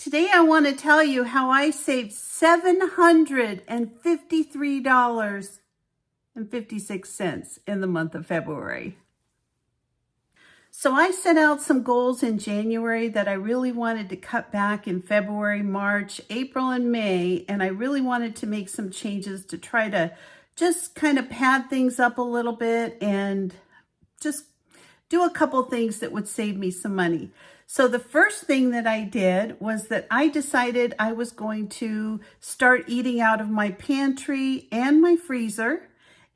Today I want to tell you how I saved $753.56 in the month of February. So I set out some goals in January that I really wanted to cut back in February, March, April, and May, and I really wanted to make some changes to try to just kind of pad things up a little bit and just do a couple things that would save me some money. So the first thing that I did was that I decided I was going to start eating out of my pantry and my freezer,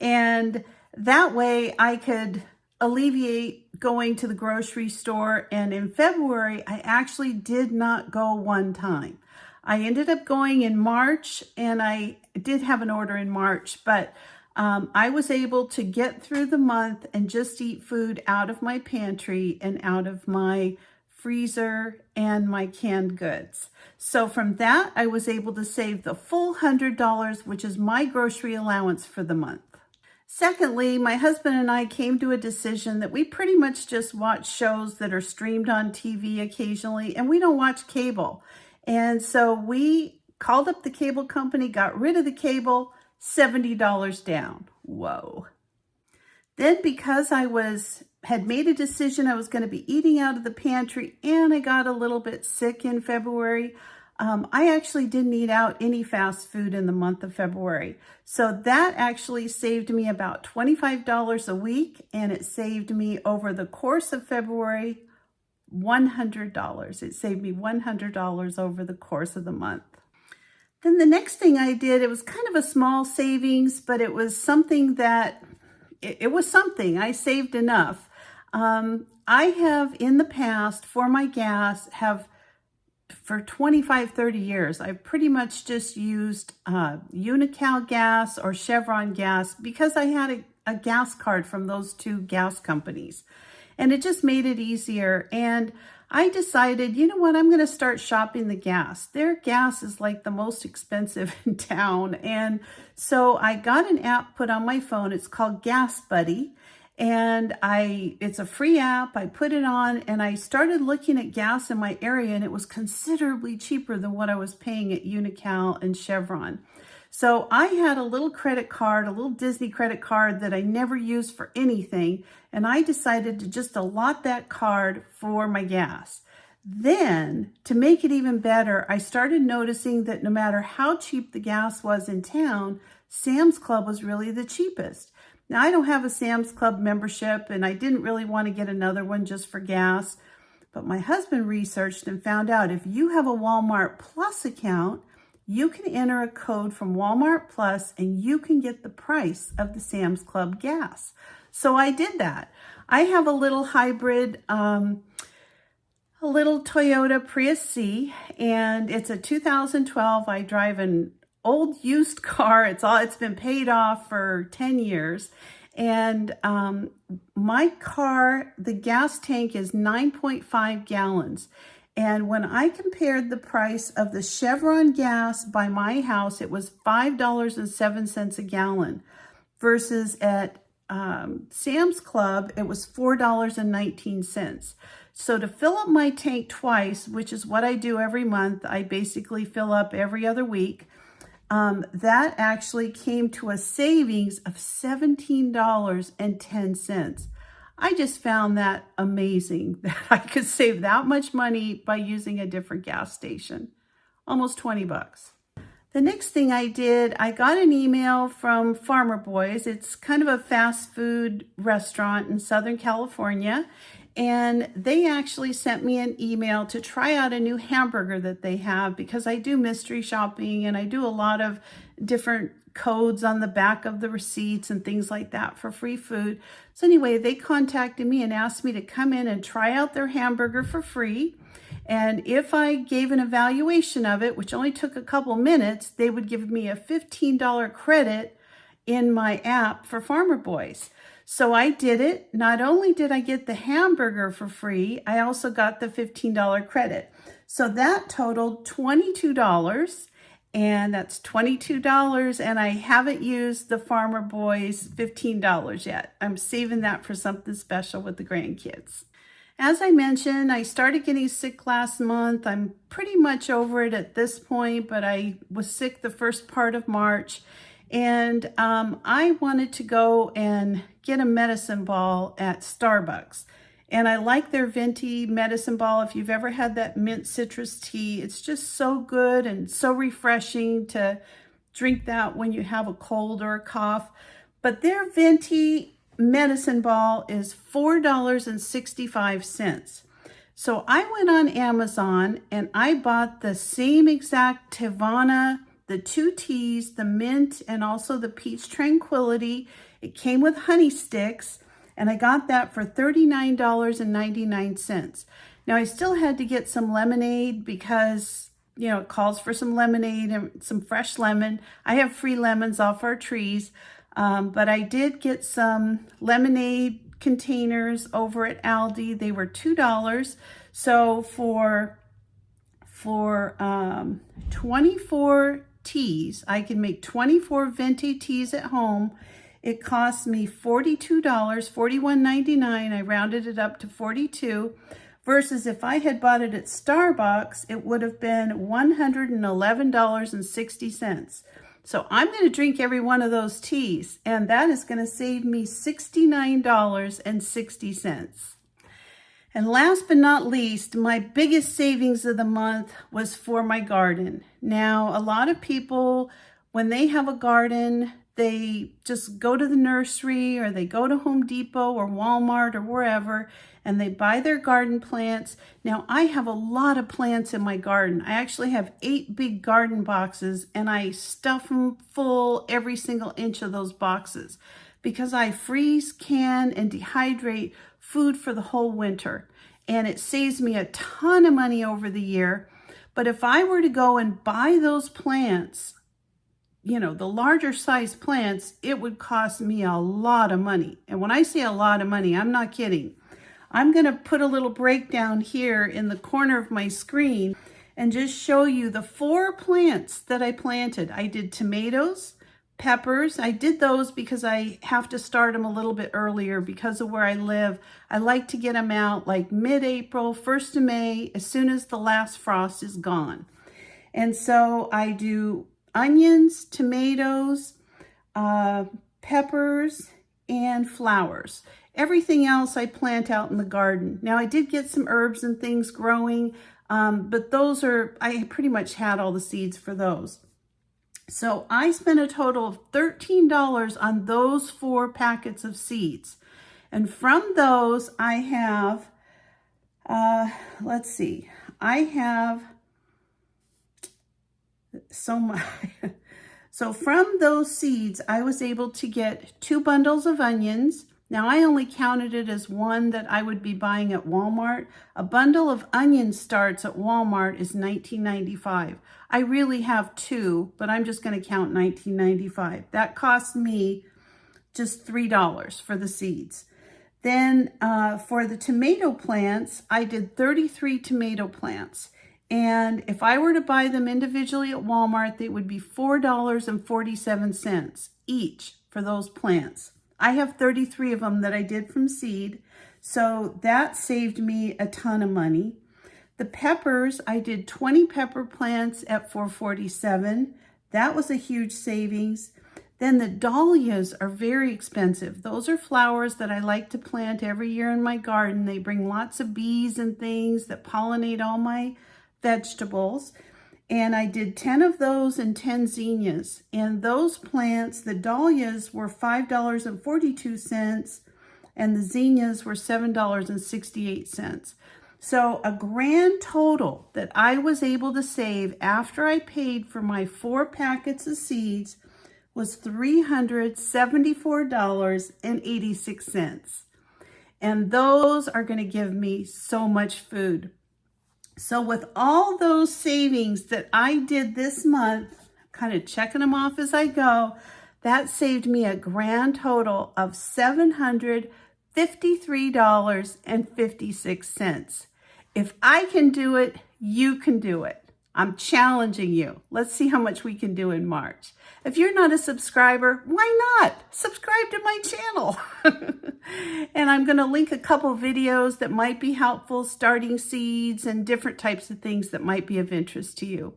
and that way I could alleviate going to the grocery store. And in February, I actually did not go one time. I ended up going in March, and I did have an order in March, but I was able to get through the month and just eat food out of my pantry and out of my freezer and my canned goods. So from that, I was able to save the full $100, which is my grocery allowance for the month. Secondly, my husband and I came to a decision that we pretty much just watch shows that are streamed on TV occasionally, and we don't watch cable. And so we called up the cable company, got rid of the cable, $70 down. Whoa. Then because I had made a decision I was going to be eating out of the pantry and I got a little bit sick in February, I actually didn't eat out any fast food in the month of February. So that actually saved me about $25 a week, and it saved me over the course of February $100. It saved me $100 over the course of the month. Then the next thing I did, it was kind of a small savings, but it was something that, it was something. I saved enough. I have in the past, for my gas, for 25, 30 years, I've pretty much just used Unocal gas or Chevron gas because I had a gas card from those two gas companies. And it just made it easier. And I decided, you know what, I'm going to start shopping the gas. Their gas is like the most expensive in town. And so I got an app put on my phone. It's called Gas Buddy. And it's a free app. I put it on and I started looking at gas in my area, and it was considerably cheaper than what I was paying at Unocal and Chevron. So I had a little credit card, a little Disney credit card that I never used for anything, and I decided to just allot that card for my gas. Then, to make it even better, I started noticing that no matter how cheap the gas was in town, Sam's Club was really the cheapest. Now, I don't have a Sam's Club membership, and I didn't really want to get another one just for gas, but my husband researched and found out if you have a Walmart Plus account, you can enter a code from Walmart Plus and you can get the price of the Sam's Club gas. So I did that. I have a little hybrid, a little Toyota Prius C, and it's a 2012. I drive an old used car. It's been paid off for 10 years. And my car, the gas tank is 9.5 gallons. And when I compared the price of the Chevron gas by my house, it was $5.07 a gallon versus at Sam's Club, it was $4.19. So to fill up my tank twice, which is what I do every month, I basically fill up every other week, that actually came to a savings of $17.10. I just found that amazing that I could save that much money by using a different gas station, almost 20 bucks. The next thing I did, I got an email from Farmer Boys. It's kind of a fast food restaurant in Southern California. And they actually sent me an email to try out a new hamburger that they have, because I do mystery shopping and I do a lot of different codes on the back of the receipts and things like that for free food. So anyway, they contacted me and asked me to come in and try out their hamburger for free. And if I gave an evaluation of it, which only took a couple minutes, they would give me a $15 credit in my app for Farmer Boys. So I did it. Not only did I get the hamburger for free, I also got the $15 credit. So that totaled $22. And that's $22, and I haven't used the Farmer Boys $15 yet. I'm saving that for something special with the grandkids. As I mentioned, I started getting sick last month. I'm pretty much over it at this point, but I was sick the first part of March. And I wanted to go and get a medicine ball at Starbucks. And I like their venti medicine ball. If you've ever had that mint citrus tea, it's just so good and so refreshing to drink that when you have a cold or a cough. But their venti medicine ball is $4.65. So I went on Amazon and I bought the same exact Tivana, the 2 teas, the mint, and also the peach tranquility. It came with honey sticks, and I got that for $39.99. Now I still had to get some lemonade because, you know, it calls for some lemonade and some fresh lemon. I have free lemons off our trees, but I did get some lemonade containers over at Aldi. They were $2. So for 24 teas, I can make 24 venti teas at home. It cost me $42, $41.99. I rounded it up to $42, versus if I had bought it at Starbucks, it would have been $111.60. So I'm going to drink every one of those teas, and that is going to save me $69.60. And last but not least, my biggest savings of the month was for my garden. Now, a lot of people, when they have a garden, they just go to the nursery or they go to Home Depot or Walmart or wherever, and they buy their garden plants. Now, I have a lot of plants in my garden. I actually have 8 big garden boxes, and I stuff them full every single inch of those boxes because I freeze, can, and dehydrate food for the whole winter. And it saves me a ton of money over the year. But if I were to go and buy those plants, you know, the larger size plants, it would cost me a lot of money. And when I say a lot of money, I'm not kidding. I'm going to put a little breakdown here in the corner of my screen and just show you the 4 plants that I planted. I did tomatoes, peppers. I did those because I have to start them a little bit earlier because of where I live. I like to get them out like mid-April, 1st of May, as soon as the last frost is gone. And so I do onions, tomatoes, peppers, and flowers. Everything else I plant out in the garden. Now I did get some herbs and things growing, but those are, I pretty much had all the seeds for those. So I spent a total of $13 on those 4 packets of seeds. And from those I have, let's see, I have so much. So from those seeds, I was able to get 2 bundles of onions. Now I only counted it as one that I would be buying at Walmart. A bundle of onion starts at Walmart is $19.95. I really have 2, but I'm just going to count $19.95. That cost me just $3 for the seeds. Then for the tomato plants, I did 33 tomato plants. And if I were to buy them individually at Walmart, they would be $4.47 each for those plants. I have 33 of them that I did from seed, so that saved me a ton of money. The peppers, I did 20 pepper plants at $4.47. That was a huge savings. Then the dahlias are very expensive. Those are flowers that I like to plant every year in my garden. They bring lots of bees and things that pollinate all my vegetables. And I did 10 of those and 10 zinnias. And those plants, the dahlias were $5.42 and the zinnias were $7.68. So a grand total that I was able to save after I paid for my 4 packets of seeds was $374.86. And those are going to give me so much food. So with all those savings that I did this month, kind of checking them off as I go, that saved me a grand total of $753.56. If I can do it, you can do it. I'm challenging you. Let's see how much we can do in March. If you're not a subscriber, why not? Subscribe to my channel. And I'm going to link a couple videos that might be helpful, starting seeds and different types of things that might be of interest to you.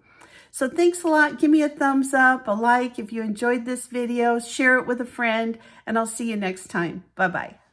So thanks a lot. Give me a thumbs up, a like if you enjoyed this video, share it with a friend, and I'll see you next time. Bye-bye.